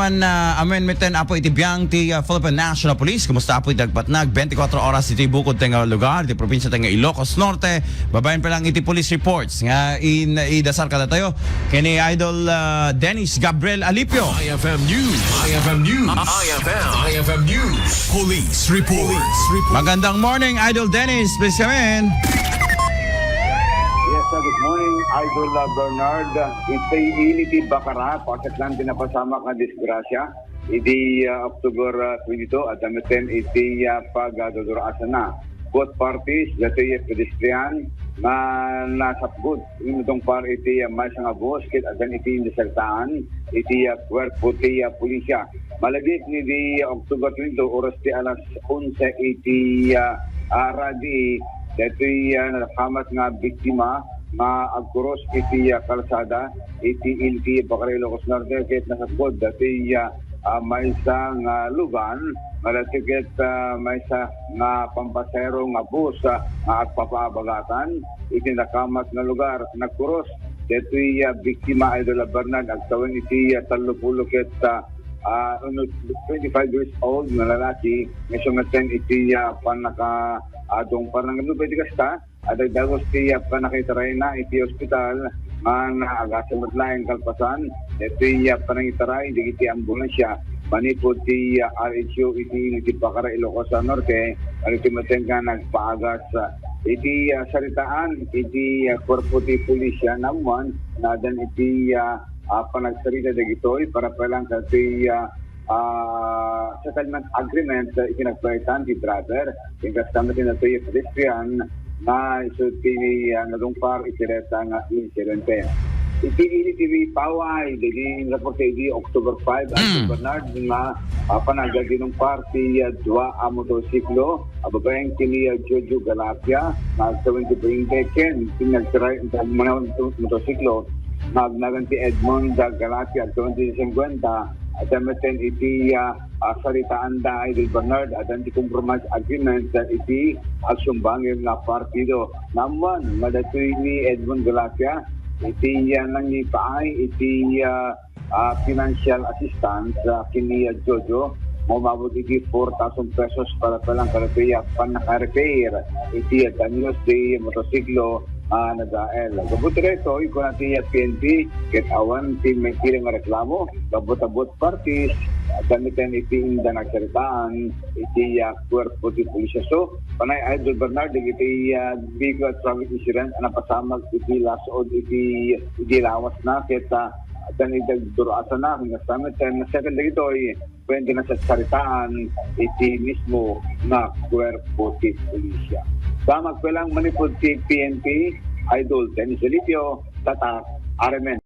man amendment 10 apo itibiyang ti Philippine National Police. Kumusta apo itagpatnag 24 oras iti bukod tenga lugar iti probinsya tenga Ilocos Norte. Babayan pa lang iti police reports nga idasar kada tayo kini Idol Dennis Gabriel Alipio. IFM News. IFM News. IFM News. Police report. Magandang morning, Idol Dennis. Please come in. Yes, good morning, Idol Bernard. Itay iliti Bacara, pakat lang pinapasama ka disgrasya. Iti October 22 at damitin iti pagdodoraasan na. Both parties, dati pedestrian, na nasapgod. Itong par iti may nga bus, kit adan iti nasaltaan, iti kwerpo ti pulisya. Malagit ni di October 22, oras ti alas 11 iti radi, dati nakamat nga biktima, nga agkuros iti kalsada, iti ilti Bacara Ilocos Norte, kit nasapgod, dati may isang lugan, malatikit may isa nga pampasero nga bus nga agpapaabagatan, iti nakamat na lugar, nagkuros, dito'y biktima Idol Bernard, agtawin iti 30 ket 25 years old na lalaki, may sumaten iti panaka adong parang pwede kasta, at dagos ti panakitaray na iti hospital, nga agasamot lang kalpasan, iti panangitaray, iti ambulansya, manipod ti RHU iti Bacara Ilocos Norte, at iti maten nga nagpaagas, iti saritaan, iti korpo ti pulisya naman, nadan iti panagsarita dagitoy para palang kasi settlement agreement ikinagpalitan ti driver yung kasama din nato yung pedestrian na isulti nalungpar itireta nga insidente. Iti TV paway dili report iti October 5 at Bernard nga panagad ng party dua motorsiklo ababayang kini Jojo Galapia na 70 ken pinagtry ang mga motorsiklo nagnagan ti Edmond Galapia 2050 at damitin iti saritaan da Idol Bernard at ang compromise agreement sa iti agsumbangin na partido. Naman, madatoy ni Edmond Galapia, iti nang ipaay, iti financial assistance kini Jojo, mababot iti 4,000 pesos para palang karapaya panaka-repair, iti danyos di motosiklo nag-ael. Gabot reto, iko natin PNP, ket awan ti may kilang reklamo, gabot-abot parties, gamitin iti inda nagsaritaan, iti kwerpo ti pulisya. So, panay Idol Bernard, iti vehicle traffic insurance, napasamag iti lasod, iti lawas na, ket dan idagdurasa na, hanggang sa amin, na second dito, pwede na sa saritaan, iti mismo na kwerpo ti pulisya. Samag ko lang manipod ti PNP, Idol Dennis Alipio, Tatak, RMN.